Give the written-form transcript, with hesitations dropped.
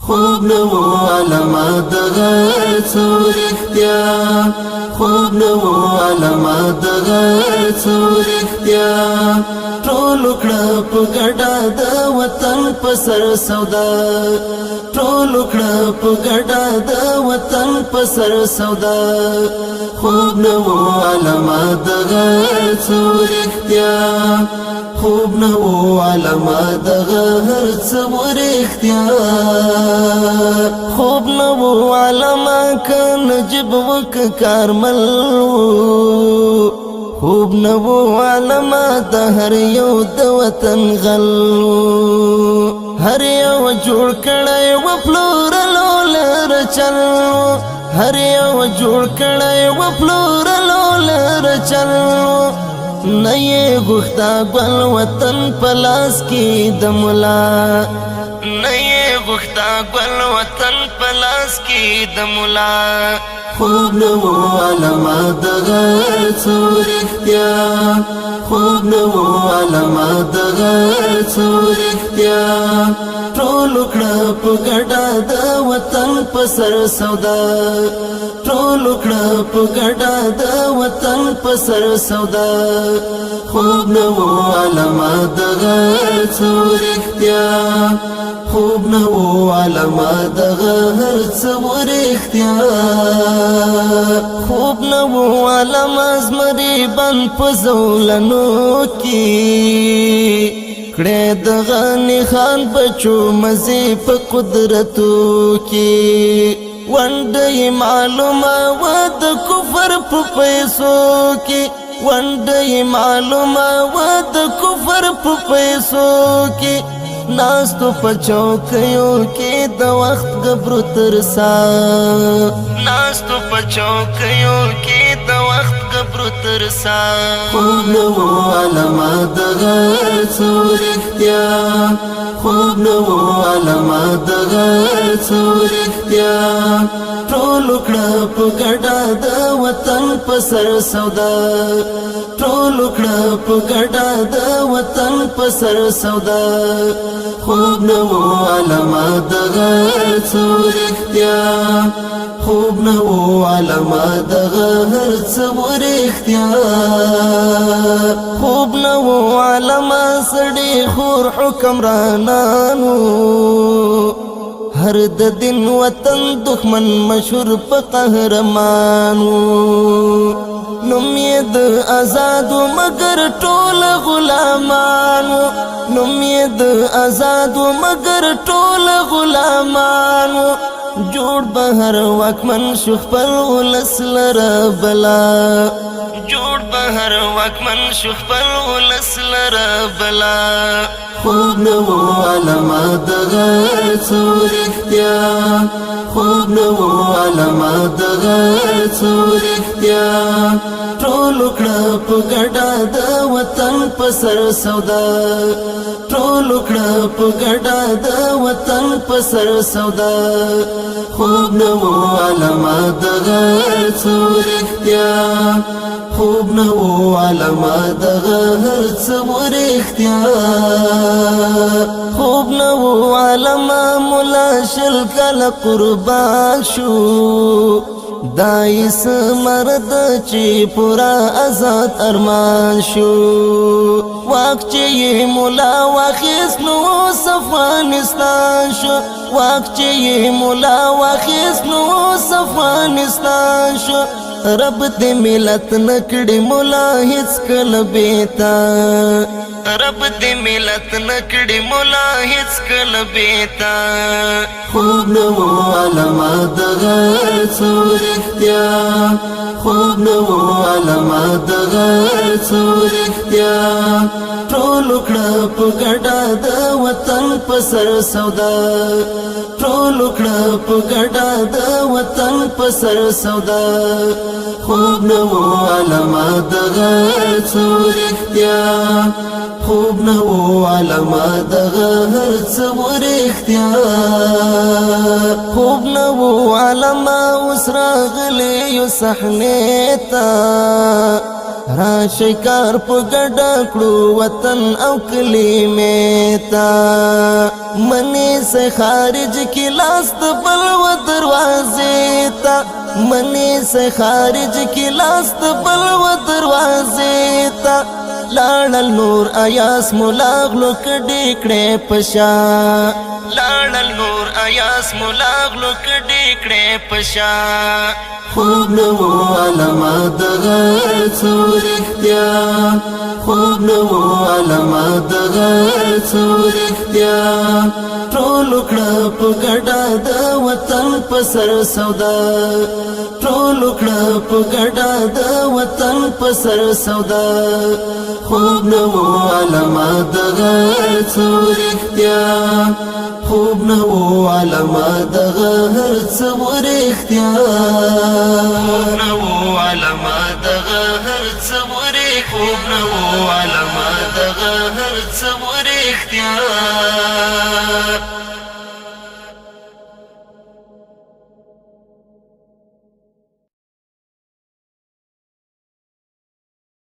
خوب نو علامه د غر څو رښتیا خوب نو علامه د غر څو رښتیا ټول کړه په ګډه د وطن په سر سودا ټول کړه په ګډه د وطن په سر سودا خوب نو علامه د غر څو رښتیا خوب نو علامه د غر څو رښتیا خوب نو علامه ک نجيب وک کارمل خوب نو علامه د هر یو د وطن غل هر یو جوړ کړی و پلورلو لر چل هر یو جوړ کړی و پلورلو لر چل نه یې غوښتا ګل وطن پلاس کې د مولا نه یې غوښتا ګل وطن پلاس کې د مولا خوب نو علامه د غر څو رښتیا خوب نو علامه د غر څو رښتیا ټول کړه په ګډه د وطن په سر سودا ټول کړه په ګډه د وطن په سر سودا خوب نو علامه د غر څو رښتیا خوب نو علامه د غر څو رښتیا خوب نو علامه زمري بن په زولنو کې کړه د غني خان بچو مزي په قدرتو کې وندې معلومه و د کفر په پیسو کې وندې معلومه و د کفر په پیسو کې ناستو پچوکیو کې د وخت غبرو ترسا ناستو پچوکیو کې د وخت غبرو ترسا خوب نو علامه د غر څو رښتیا خوب نو علامه د غر څو رښتیا ټول کړه په ګډه د وطن په سر سودا ټول کړه په ګډه د وطن په سر سودا خوب نو علامه د غر څو رښتیا خوب نو علامه د غر څو رښتیا خوب نو علامه سړي خور حکمرانانو هر د دین وطن دښمن مشهور په قهرمانو نوم یې د آزادو مگر ټول غلامانو نوم یې د آزادو مگر ټول غلامانو جوړ بهر واکمن شو خپل ولس لره بلا جوړ بهر واکمن شو خپل ولس لره بلا خوب نو علامه د غر څو رښتیا خوب نو علامه د غر څو رښتیا ټول کړه په ګډه د وطن په سر سودا ټول کړه په ګډه د وطن په سر سودا خوب نو علامه د غر څو رښتیا خوب نو علامه د غر څو رښتیا خوب نو علامه مولا شل کله قربان شو دایس مرد چې پورا آزاد ارمان شو واک چې مولا واخیس نو افغانستان شو واک چې مولا واخیس نو افغانستان شو رب دې ملت نکړي مولا هیڅ کله بیتا رب دې ملت نکړي مولا هیڅ کله بیتا خوب نو علامه د غر څو رښتیا خوب نو علامه د غر څو رښتیا ټول کړه په ګډه د وطن په سر سودا ټول کړه په ګډه د وطن په سر سودا خوب نو علامه د غر څو رښتیا خوب نو علامه د غر څو رښتیا خوب نو علامه اوس راغلی یو صحنې ته راشي کار په ګډه کړو وطن او کلمې ته منی سے خارج کی لاس د بل و دروازې ته منی سے خارج کی لاس د بل و دروازې ته لاړل نور ایاس ملاغلو کډې کړې پشا لاړل نور ایاس ملاغلو کډې کړې پشا خوب نو علامه د غر څور اختیار خوب نو علامه د غر څور اختیار ټول کړه په ګډه د وطن په سر سودا ټول کړه په ګډه د وطن په سر سودا خوب نو علامه د غر څور اختیار خوب نو علامه د غر څور اختیار خوب نو علامه د غر څور خوب نو علامه د غر څور